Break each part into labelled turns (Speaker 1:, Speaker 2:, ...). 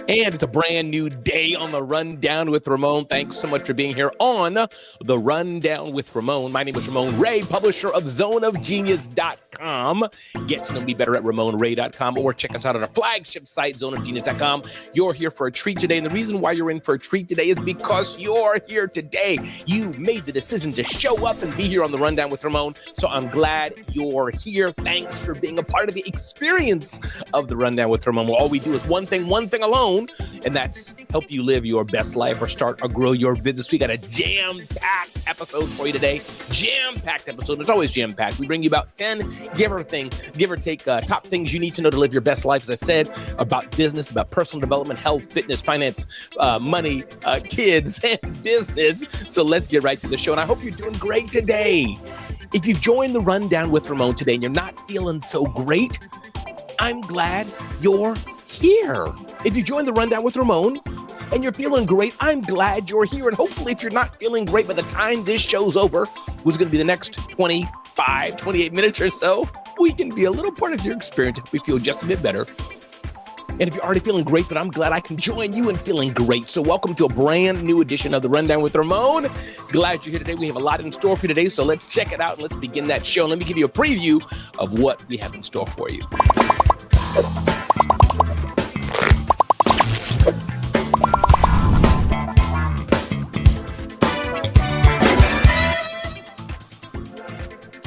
Speaker 1: And it's a brand new day on the Rundown with Ramon. Thanks so much for being here on the Rundown with Ramon. My name is Ramon Ray, publisher of zoneofgenius.com. Get to know me better at ramonray.com or check us out on our flagship site, zoneofgenius.com. You're here for a treat today. And the reason why you're in for a treat today is because you're here today. You made the decision to show up and be here on the Rundown with Ramon. So I'm glad you're here. Thanks for being a part of the experience of the Rundown with Ramon. Well, all we do is one thing alone, and that's help you live your best life or start or grow your business. We got a jam-packed episode for you today. Jam-packed episode. It's always jam-packed. We bring you about 10, give or take, top things you need to know to live your best life, as I said, about business, about personal development, health, fitness, finance, money, kids, and business. So let's get right to the show, and I hope you're doing great today. If you've joined the Rundown with Ramon today and you're not feeling so great, I'm glad you're here. If you joined the Rundown with Ramon and you're feeling great, I'm glad you're here. And hopefully if you're not feeling great by the time this show's over, which is going to be the next 25, 28 minutes or so, we can be a little part of your experience if we feel just a bit better. And if you're already feeling great, then I'm glad I can join you in feeling great. So welcome to a brand new edition of the Rundown with Ramon. Glad you're here today. We have a lot in store for you today, so let's check it out and let's begin that show. Let me give you a preview of what we have in store for you.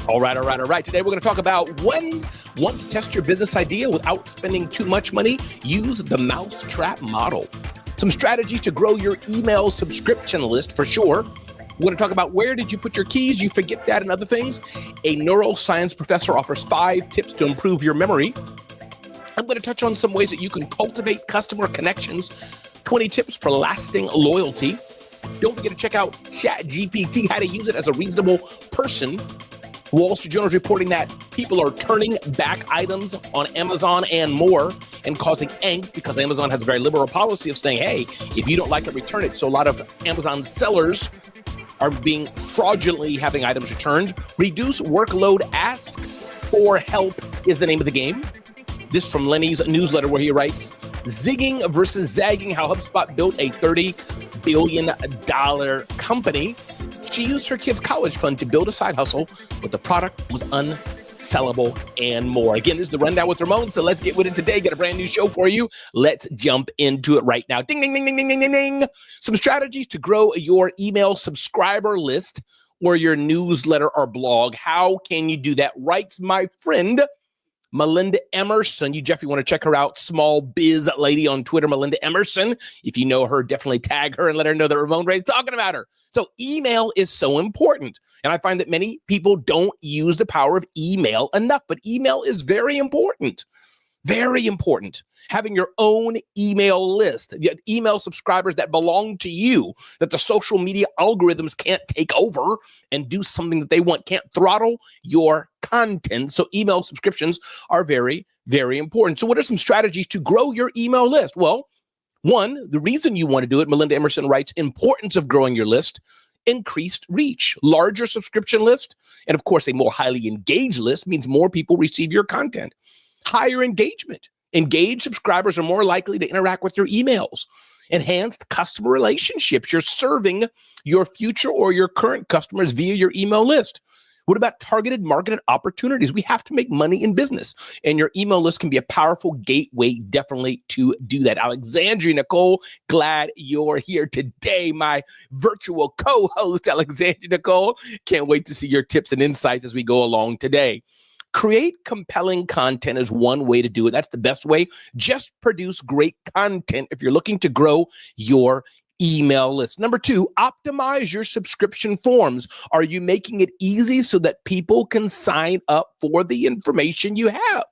Speaker 1: All right. Today we're going to talk about when want to test your business idea without spending too much money. Use the mousetrap model. Some strategies to grow your email subscription list for sure. We're going to talk about where did you put your keys, you forget that, and other things. A neuroscience professor offers 5 tips to improve your memory. I'm going to touch on some ways that you can cultivate customer connections, 20 tips for lasting loyalty. Don't forget to check out ChatGPT, how to use it as a reasonable person. Wall Street Journal is reporting that people are turning back items on Amazon and more and causing angst because Amazon has a very liberal policy of saying, hey, if you don't like it, return it. So a lot of Amazon sellers are being fraudulently having items returned. Reduce workload, ask for help is the name of the game. This from Lenny's newsletter where he writes, zigging versus zagging, how HubSpot built a $30 billion company. She used her kids' college fund to build a side hustle, but the product was unsellable and more. Again, this is the Rundown with Ramon, so let's get with it today. Got a brand new show for you. Let's jump into it right now. Ding, ding, ding, ding, ding, ding, ding, ding. Some strategies to grow your email subscriber list or your newsletter or blog. How can you do that? Writes my friend, Melinda Emerson. You definitely want to check her out. Small biz lady on Twitter, Melinda Emerson. If you know her, definitely tag her and let her know that Ramon Ray is talking about her. So email is so important. And I find that many people don't use the power of email enough, but email is very important. Very important. Having your own email list, the email subscribers that belong to you, that the social media algorithms can't take over and do something that they want, can't throttle your content. So email subscriptions are very, very important. So what are some strategies to grow your email list? Well, one, the reason you want to do it, Melinda Emerson writes, importance of growing your list, increased reach, larger subscription list, and of course, a more highly engaged list means more people receive your content. Higher engagement. Engaged subscribers are more likely to interact with your emails. Enhanced customer relationships. You're serving your future or your current customers via your email list. What about targeted marketed opportunities? We have to make money in business, and your email list can be a powerful gateway, definitely, to do that. Alexandria Nicole, glad you're here today, my virtual co-host, Alexandria Nicole. Can't wait to see your tips and insights as we go along today. Create compelling content is one way to do it. That's the best way. Just produce great content if you're looking to grow your email list. Number 2, optimize your subscription forms. Are you making it easy so that people can sign up for the information you have?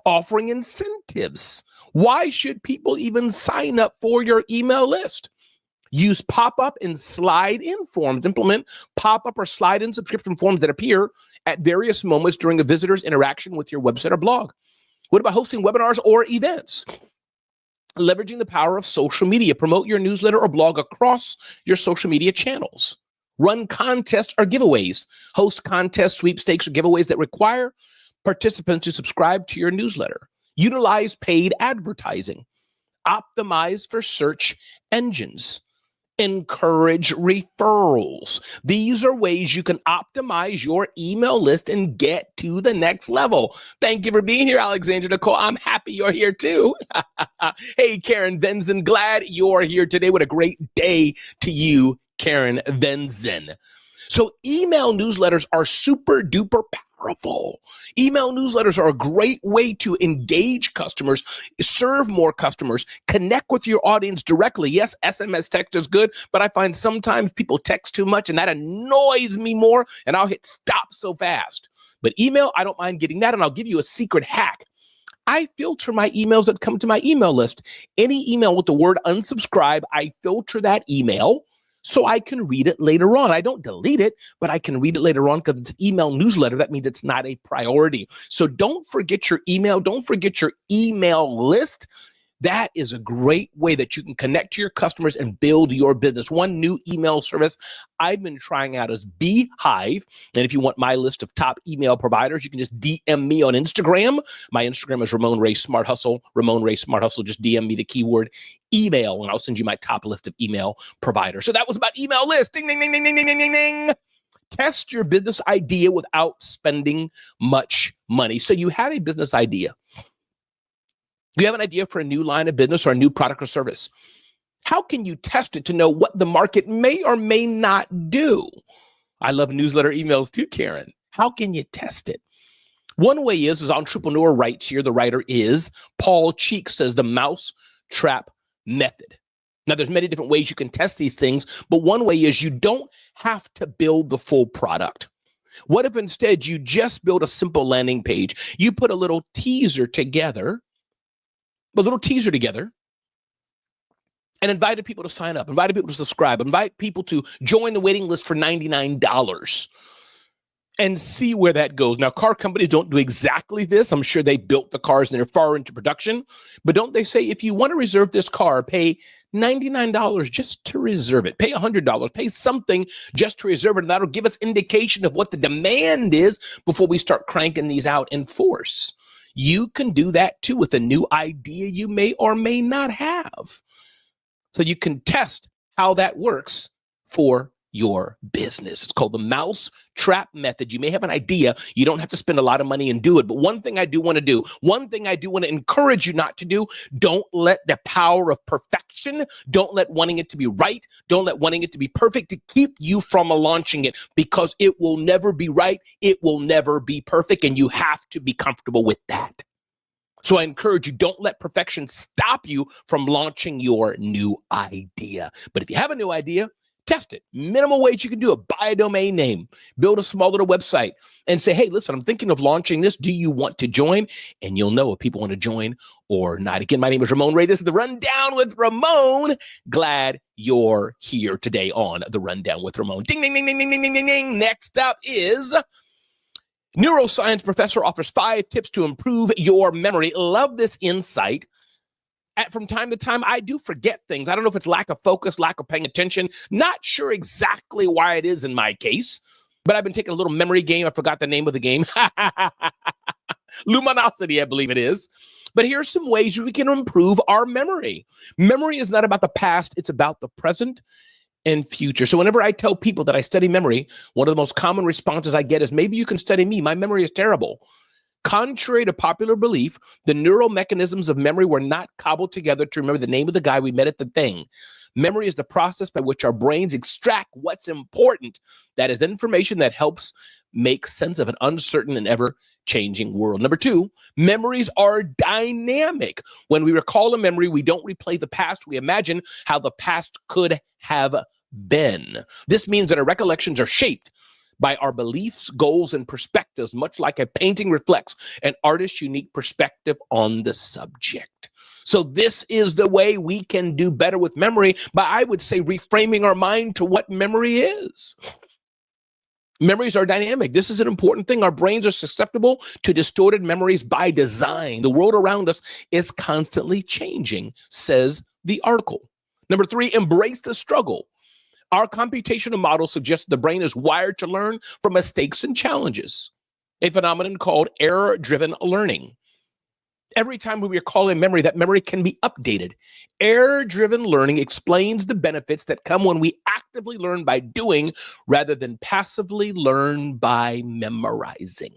Speaker 1: Offering incentives. Why should people even sign up for your email list? Use pop-up and slide-in forms. Implement pop-up or slide-in subscription forms that appear at various moments during a visitor's interaction with your website or blog. What about hosting webinars or events? Leveraging the power of social media. Promote your newsletter or blog across your social media channels. Run contests or giveaways. Host contests, sweepstakes, or giveaways that require participants to subscribe to your newsletter. Utilize paid advertising. Optimize for search engines. Encourage referrals. These are ways you can optimize your email list and get to the next level. Thank you for being here, Alexandra Nicole. I'm happy you're here too. Hey, Karen Venzen, glad you're here today. What a great day to you, Karen Venzen. So email newsletters are super duper powerful. Email newsletters are a great way to engage customers, serve more customers, connect with your audience directly. Yes, SMS text is good, but I find sometimes people text too much and that annoys me more and I'll hit stop so fast. But email, I don't mind getting that, and I'll give you a secret hack. I filter my emails that come to my email list. Any email with the word unsubscribe, I filter that email so I can read it later on. I don't delete it, but I can read it later on because it's an email newsletter. That means it's not a priority. So don't forget your email. Don't forget your email list. That is a great way that you can connect to your customers and build your business. One new email service I've been trying out is Beehive. And if you want my list of top email providers, you can just DM me on Instagram. My Instagram is Ramon Ray Smart Hustle. Ramon Ray Smart Hustle. Just DM me the keyword email, and I'll send you my top list of email providers. So that was about email list. Ding, ding, ding, ding, ding, ding, ding, ding. Test your business idea without spending much money. So you have a business idea. You have an idea for a new line of business or a new product or service. How can you test it to know what the market may or may not do? I love newsletter emails too, Karen. How can you test it? One way is Entrepreneur writes here, the writer is Paul Cheek, says the mouse trap method. Now, there's many different ways you can test these things, but one way is you don't have to build the full product. What if instead you just build a simple landing page? You put a little teaser together, and invited people to sign up, invited people to subscribe, invite people to join the waiting list for $99 and see where that goes. Now, car companies don't do exactly this. I'm sure they built the cars and they're far into production, but don't they say, if you want to reserve this car, pay $99 just to reserve it, pay $100, pay something just to reserve it. And that'll give us indication of what the demand is before we start cranking these out in force. You can do that too with a new idea you may or may not have. So you can test how that works for your business. It's called the mouse trap method. You may have an idea. You don't have to spend a lot of money and do it. But one thing I do want to encourage you not to do, don't let the power of perfection, don't let wanting it to be right, don't let wanting it to be perfect to keep you from launching it, because it will never be right. It will never be perfect. And you have to be comfortable with that. So I encourage you, don't let perfection stop you from launching your new idea. But if you have a new idea, test it. Minimal ways you can do it. Buy a domain name, build a small little website, and say, hey, listen, I'm thinking of launching this. Do you want to join? And you'll know if people want to join or not. Again, my name is Ramon Ray. This is The Rundown with Ramon. Glad you're here today on The Rundown with Ramon. Ding, ding, ding, ding, ding, ding, ding, ding, ding. Next up is neuroscience professor offers 5 tips to improve your memory. Love this insight. From time to time, I do forget things. I don't know if it's lack of focus, lack of paying attention. Not sure exactly why it is in my case, but I've been taking a little memory game. I forgot the name of the game. Luminosity, I believe it is. But here's some ways we can improve our memory. Memory is not about the past. It's about the present and future. So whenever I tell people that I study memory, one of the most common responses I get is, maybe you can study me. My memory is terrible. Contrary to popular belief, the neural mechanisms of memory were not cobbled together to remember the name of the guy we met at the thing. Memory is the process by which our brains extract what's important. That is information that helps make sense of an uncertain and ever-changing world. Number 2, memories are dynamic. When we recall a memory, we don't replay the past. We imagine how the past could have been. This means that our recollections are shaped by our beliefs, goals, and perspectives, much like a painting reflects an artist's unique perspective on the subject. So this is the way we can do better with memory, by, I would say, reframing our mind to what memory is. Memories are dynamic. This is an important thing. Our brains are susceptible to distorted memories by design. The world around us is constantly changing, says the article. Number 3, embrace the struggle. Our computational model suggests the brain is wired to learn from mistakes and challenges, a phenomenon called error-driven learning. Every time we recall a memory, that memory can be updated. Error-driven learning explains the benefits that come when we actively learn by doing rather than passively learn by memorizing.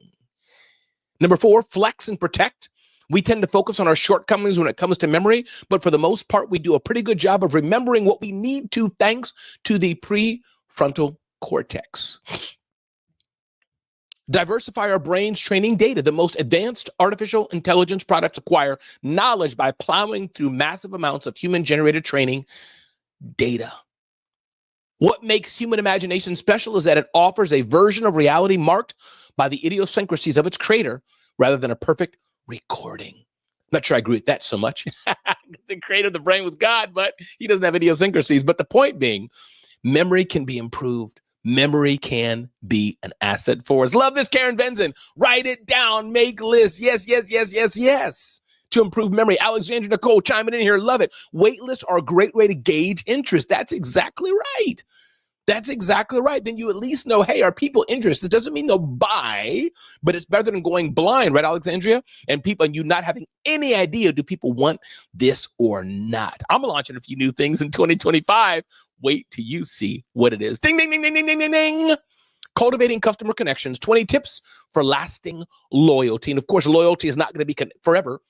Speaker 1: Number 4, flex and protect. We tend to focus on our shortcomings when it comes to memory, but for the most part, we do a pretty good job of remembering what we need to thanks to the prefrontal cortex. Diversify our brains training data. The most advanced artificial intelligence products acquire knowledge by plowing through massive amounts of human-generated training data. What makes human imagination special is that it offers a version of reality marked by the idiosyncrasies of its creator rather than a perfect recording. I'm not sure I agree with that so much. The creator of the brain was God, but he doesn't have idiosyncrasies. But the point being, memory can be improved. Memory can be an asset for us. Love this, Karen Benson. Write it down, make lists. Yes, yes, yes, yes, yes. To improve memory. Alexandra Nicole chiming in here. Love it. Wait lists are a great way to gauge interest. That's exactly right. That's exactly right. Then you at least know, hey, are people interested? It doesn't mean they'll buy, but it's better than going blind, right, Alexandria? And people, and you not having any idea, do people want this or not? I'm launching a few new things in 2025. Wait till you see what it is. Ding, ding, ding, ding, ding, ding, ding, ding. Cultivating customer connections, 20 tips for lasting loyalty. And of course, loyalty is not going to be forever.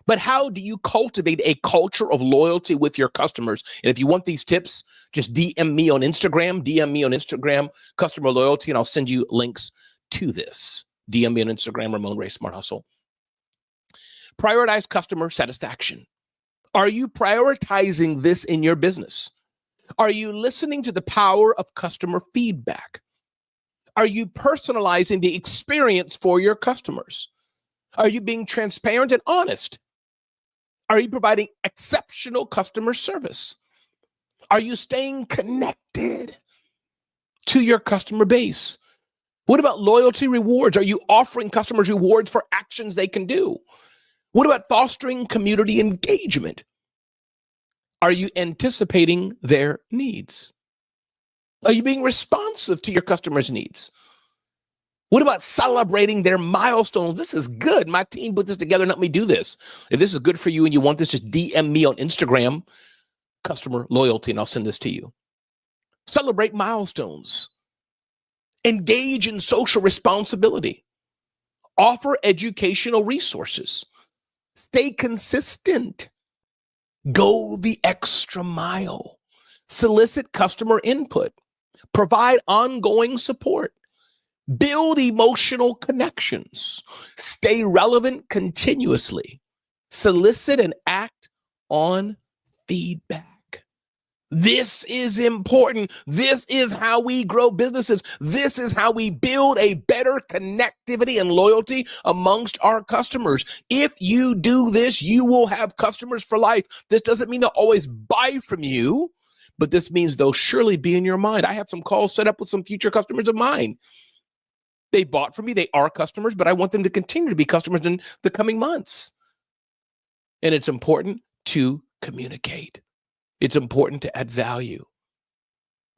Speaker 1: But how do you cultivate a culture of loyalty with your customers? And if you want these tips, just DM me on Instagram, customer loyalty, and I'll send you links to this. DM me on Instagram, Ramon Ray Smart Hustle. Prioritize customer satisfaction. Are you prioritizing this in your business? Are you listening to the power of customer feedback? Are you personalizing the experience for your customers? Are you being transparent and honest? Are you providing exceptional customer service? Are you staying connected to your customer base? What about loyalty rewards? Are you offering customers rewards for actions they can do? What about fostering community engagement? Are you anticipating their needs? Are you being responsive to your customers' needs? What about celebrating their milestones? This is good. My team put this together and let me do this. If this is good for you and you want this, just DM me on Instagram, customer loyalty, and I'll send this to you. Celebrate milestones. Engage in social responsibility. Offer educational resources. Stay consistent. Go the extra mile. Solicit customer input. Provide ongoing support. Build emotional connections. Stay relevant continuously. Solicit and act on feedback. This is important. This is how we grow businesses. This is how we build a better connectivity and loyalty amongst our customers. If you do this, you will have customers for life. This doesn't mean they'll always buy from you, but this means they'll surely be in your mind. I have some calls set up with some future customers of mine. They bought from me. They are customers, but I want them to continue to be customers in the coming months. And it's important to communicate. It's important to add value.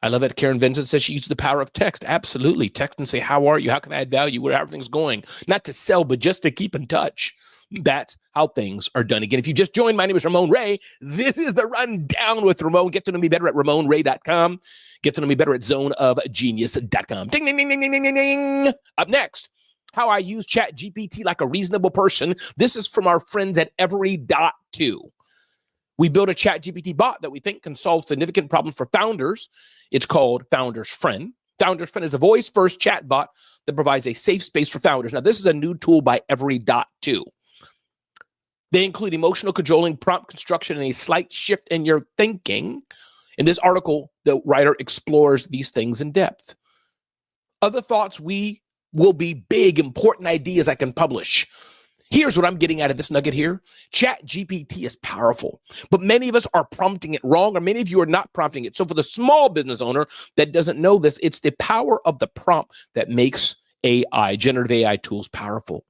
Speaker 1: I love it. Karen Vincent says she uses the power of text. Absolutely. Text and say, how are you? How can I add value? Where everything's going? Not to sell, but just to keep in touch. That's how things are done. Again, if you just joined, my name is Ramon Ray. This is the Rundown with Ramon. Get to know me better at RamonRay.com. Get to know me better at zoneofgenius.com. Ding, ding, ding, ding, ding, ding, ding. Up next, how I use ChatGPT like a reasonable person. This is from our friends at Every.2. We built a ChatGPT bot that we think can solve significant problems for founders. It's called Founders Friend. Founders Friend is a voice-first chat bot that provides a safe space for founders. Now, this is a new tool by Every.2. They include emotional controlling, prompt construction, and a slight shift in your thinking. In this article, the writer explores these things in depth. Other thoughts will be big, important ideas I can publish. Here's what I'm getting out of this nugget here. ChatGPT is powerful, but many of us are prompting it wrong, or many of you are not prompting it. So for the small business owner that doesn't know this, it's the power of the prompt that makes AI, generative AI tools powerful.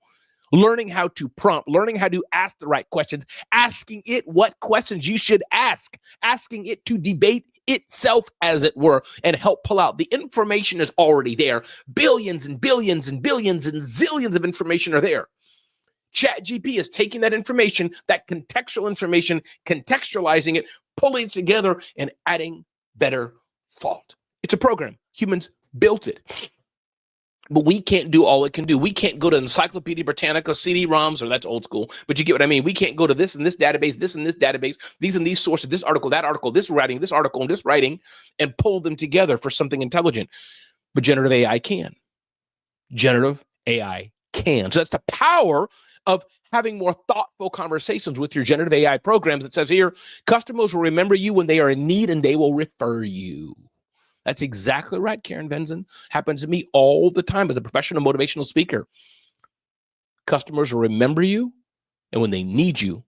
Speaker 1: Learning how to prompt, learning how to ask the right questions, asking it what questions you should ask, asking it to debate itself, as it were, and help pull out. The information is already there. Billions and billions and billions and zillions of information are there. ChatGPT is taking that information, that contextual information, contextualizing it, pulling it together, and adding better thought. It's a program. Humans built it. But we can't do all it can do. We can't go to Encyclopedia Britannica, CD-ROMs, or that's old school, but you get what I mean. We can't go to this and this database, this and this database, these and these sources, this article, that article, this writing, this article, and this writing, and pull them together for something intelligent. But generative AI can. Generative AI can. So that's the power of having more thoughtful conversations with your generative AI programs. It says here, customers will remember you when they are in need and they will refer you. That's exactly right, Karen Benson. Happens to me all the time as a professional motivational speaker. Customers will remember you, and when they need you,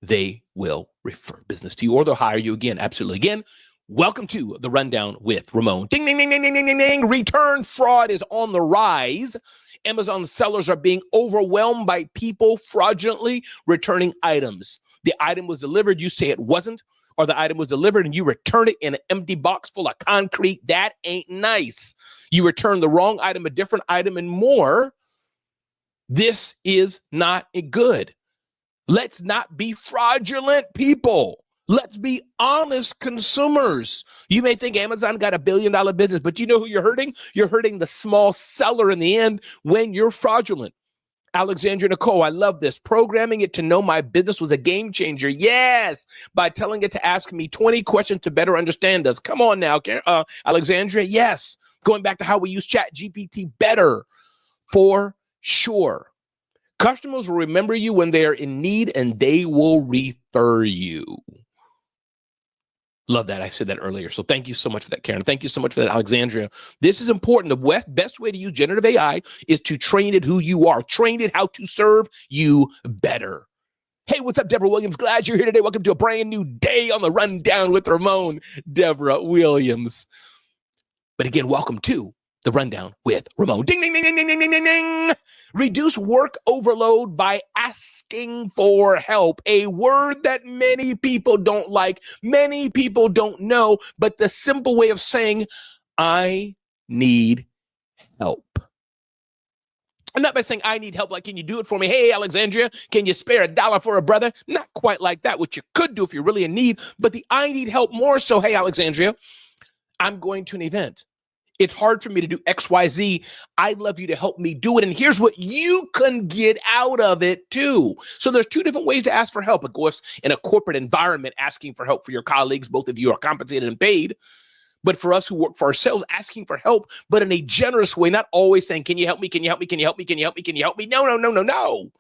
Speaker 1: they will refer business to you, or they'll hire you again. Absolutely. Again, welcome to the Rundown with Ramon. Ding, ding, ding, ding, ding, ding, ding, ding. Return fraud is on the rise. Amazon sellers are being overwhelmed by people fraudulently returning items. The item was delivered, you say it wasn't, or the item was delivered and you return it in an empty box full of concrete. That ain't nice. You return the wrong item, a different item, and more. This is not good. Let's not be fraudulent people. Let's be honest consumers. You may think Amazon got $1 billion business, but you know who you're hurting? You're hurting the small seller in the end when you're fraudulent. Alexandra Nicole, I love this. Programming it to know my business was a game changer. Yes, by telling it to ask me 20 questions to better understand us. Come on now, Alexandra. Yes, going back to how we use ChatGPT better, for sure. Customers will remember you when they are in need and they will refer you. Love that. I said that earlier. So thank you so much for that, Karen. Thank you so much for that, Alexandria. This is important. The best way to use generative AI is to train it who you are. Train it how to serve you better. Hey, what's up, Deborah Williams? Glad you're here today. Welcome to a brand new day on the Rundown with Ramon, Deborah Williams. But again, welcome to the Rundown with Ramon. Ding, ding, ding, ding, ding, ding, ding, ding, ding. Reduce work overload by asking for help. A word that many people don't like, many people don't know, but the simple way of saying, I need help. And not by saying, I need help, like, can you do it for me? Hey, Alexandria, can you spare $1 for a brother? Not quite like that, which you could do if you're really in need, but the I need help more so, hey, Alexandria, I'm going to an event. It's hard for me to do X, Y, Z. I'd love you to help me do it. And here's what you can get out of it too. So there's two different ways to ask for help. Of course, in a corporate environment, asking for help for your colleagues, both of you are compensated and paid. But for us who work for ourselves, asking for help, but in a generous way, not always saying, can you help me? Can you help me? Can you help me? Can you help me? Can you help me? No, no, no, no, no.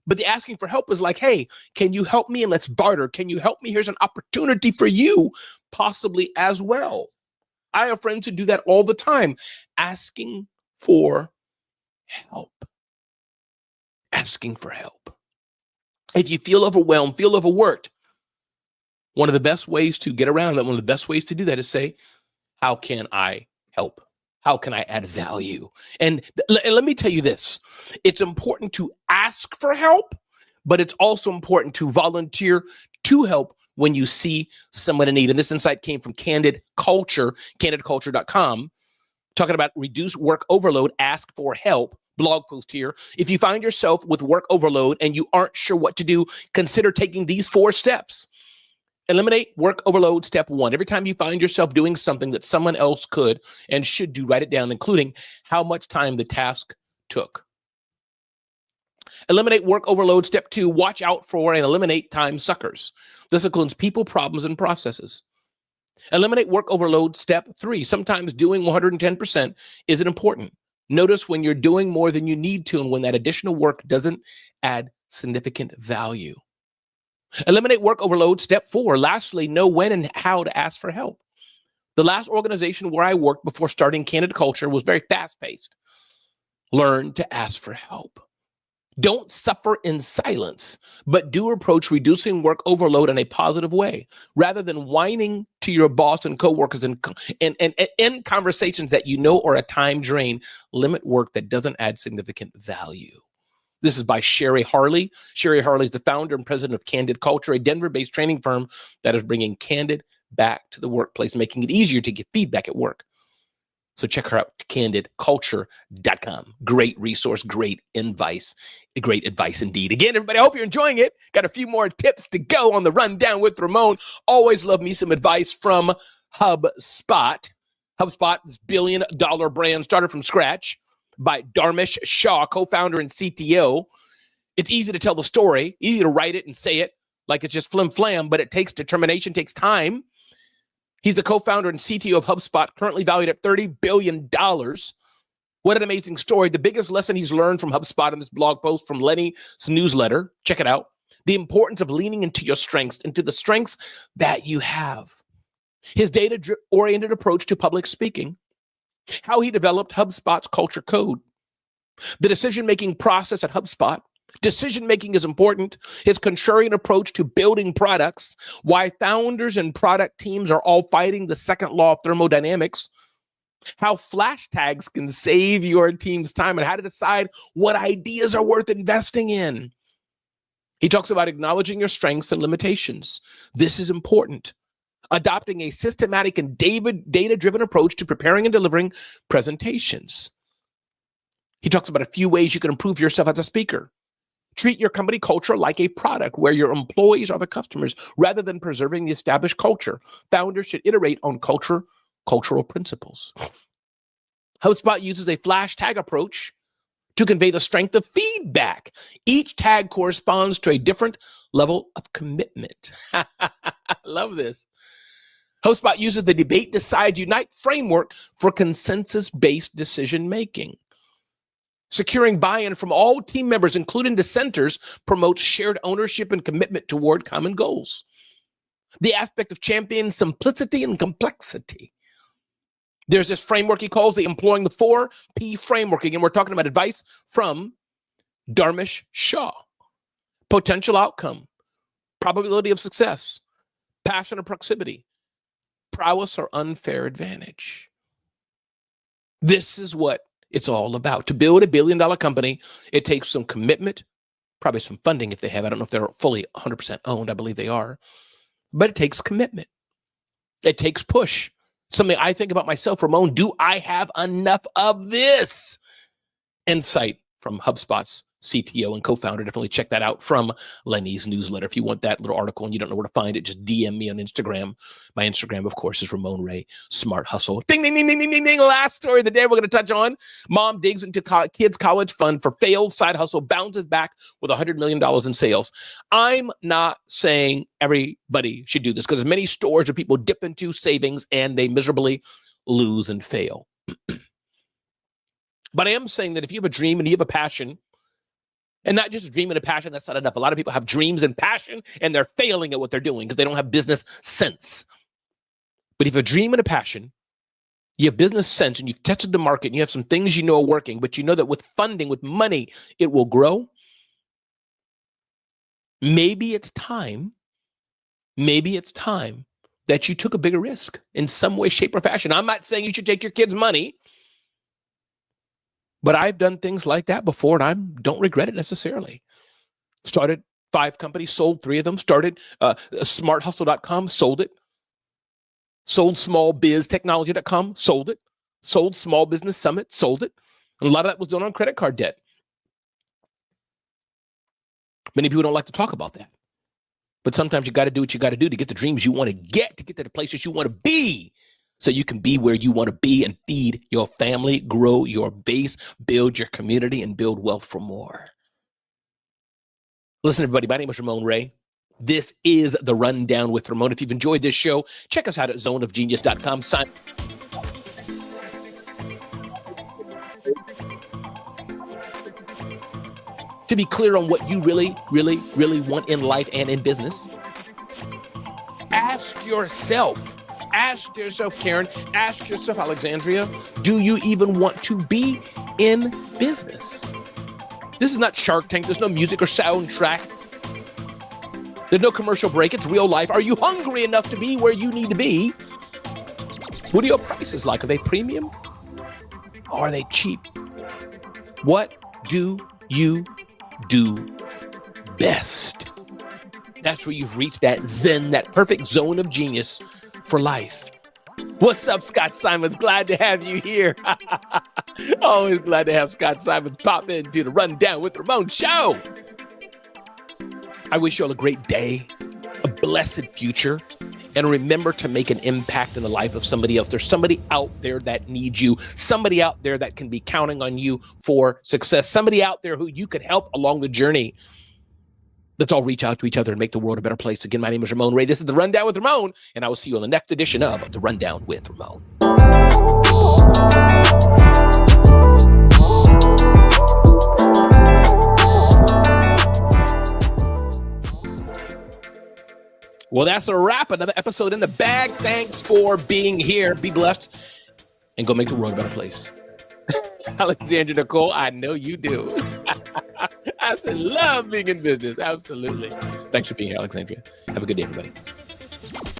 Speaker 1: But the asking for help is like, hey, can you help me? And let's barter. Can you help me? Here's an opportunity for you, possibly as well. I have friends who do that all the time, asking for help. Asking for help. If you feel overwhelmed, feel overworked, one of the best ways to get around that, one of the best ways to do that is say, how can I help? How can I add value? And let me tell you this, it's important to ask for help, but it's also important to volunteer to help when you see someone in need. And this insight came from Candid Culture, candidculture.com, talking about reduce work overload, ask for help, blog post here. If you find yourself with work overload and you aren't sure what to do, consider taking these 4 steps. Eliminate work overload, step 1. Every time you find yourself doing something that someone else could and should do, write it down, including how much time the task took. Eliminate work overload. Step 2, watch out for and eliminate time suckers. This includes people, problems, and processes. Eliminate work overload. Step 3, sometimes doing 110% isn't important. Notice when you're doing more than you need to and when that additional work doesn't add significant value. Eliminate work overload. Step 4, lastly, know when and how to ask for help. The last organization where I worked before starting Candid Culture was very fast-paced. Learn to ask for help. Don't suffer in silence, but do approach reducing work overload in a positive way. Rather than whining to your boss and coworkers and conversations that you know are a time drain, limit work that doesn't add significant value. This is by Sherry Harley. Sherry Harley is the founder and president of Candid Culture, a Denver-based training firm that is bringing Candid back to the workplace, making it easier to get feedback at work. So check her out, candidculture.com. Great resource, great advice indeed. Again, everybody, I hope you're enjoying it. Got a few more tips to go on the Rundown with Ramon. Always love me some advice from HubSpot. HubSpot, this billion-dollar brand started from scratch by Dharmesh Shah, co-founder and CTO. It's easy to tell the story, easy to write it and say it like it's just flim-flam, but it takes determination, takes time. He's the co-founder and CTO of HubSpot, currently valued at $30 billion. What an amazing story. The biggest lesson he's learned from HubSpot in this blog post from Lenny's newsletter, check it out, the importance of leaning into your strengths, into the strengths that you have. His data-oriented approach to public speaking, how he developed HubSpot's culture code, the decision-making process at HubSpot. Decision-making is important. His contrarian approach to building products, why founders and product teams are all fighting the second law of thermodynamics, how flash tags can save your team's time, and how to decide what ideas are worth investing in. He talks about acknowledging your strengths and limitations. This is important. Adopting a systematic and data-driven approach to preparing and delivering presentations. He talks about a few ways you can improve yourself as a speaker. Treat your company culture like a product where your employees are the customers rather than preserving the established culture. Founders should iterate on cultural principles. HubSpot uses a flash tag approach to convey the strength of feedback. Each tag corresponds to a different level of commitment. I love this. HubSpot uses the debate, decide, unite framework for consensus-based decision-making. Securing buy-in from all team members, including dissenters, promotes shared ownership and commitment toward common goals. The aspect of championing simplicity and complexity. There's this framework he calls the employing the 4P framework. Again, we're talking about advice from Dharmesh Shah. Potential outcome, probability of success, passion or proximity, prowess or unfair advantage. This is what it's all about. To build a billion-dollar company, it takes some commitment, probably some funding if they have. I don't know if they're fully 100% owned. I believe they are. But it takes commitment. It takes push. Something I think about myself, Ramon, do I have enough of this? Insight from HubSpot's CTO and co-founder. Definitely check that out from Lenny's newsletter. If you want that little article and you don't know where to find it, just DM me on Instagram. My Instagram, of course, is Ramon Ray Smart Hustle. Ding, ding, ding, ding, ding, ding, ding. Last story of the day we're going to touch on. Mom digs into kids' college fund for failed side hustle, bounces back with $100 million in sales. I'm not saying everybody should do this because there's many stores where people dip into savings and they miserably lose and fail. But I am saying that if you have a dream and you have a passion, and not just a dream and a passion, that's not enough. A lot of people have dreams and passion, and they're failing at what they're doing because they don't have business sense. But if you have a dream and a passion, you have business sense, and you've tested the market, and you have some things you know are working, but you know that with funding, with money, it will grow. Maybe it's time that you took a bigger risk in some way, shape, or fashion. I'm not saying you should take your kids' money, but I've done things like that before, and I don't regret it necessarily. Started 5 companies, sold 3 of them. Started smarthustle.com, sold it. Sold smallbiztechnology.com, sold it. Sold Small Business Summit, sold it. And a lot of that was done on credit card debt. Many people don't like to talk about that. But sometimes you got to do what you got to do to get the dreams you want to get to the places you want to be. So you can be where you want to be and feed your family, grow your base, build your community, and build wealth for more. Listen, everybody, my name is Ramon Ray. This is The Rundown with Ramon. If you've enjoyed this show, check us out at zoneofgenius.com. Sign to be clear on what you really, really, really want in life and in business. Ask yourself, Karen, ask yourself, Alexandria, do you even want to be in business? This is not Shark Tank. There's no music or soundtrack. There's no commercial break. It's real life. Are you hungry enough to be where you need to be? What are your prices like? Are they premium? Or are they cheap? What do you do best? That's where you've reached that zen, that perfect zone of genius for life. What's up, Scott Simons? Glad to have you here. Always glad to have Scott Simons pop into the Rundown with Ramon show. I wish you all a great day, a blessed future, and remember to make an impact in the life of somebody else. There's somebody out there that needs you, somebody out there that can be counting on you for success, somebody out there who you could help along the journey. Let's all reach out to each other and make the world a better place. Again, my name is Ramon Ray. This is the Rundown with Ramon, and I will see you on the next edition of the Rundown with Ramon. Well, that's a wrap. Another episode in the bag. Thanks for being here. Be blessed and go make the world a better place. Alexandra Nicole, I know you do. I love being in business. Absolutely. Thanks for being here, Alexandria. Have a good day, everybody.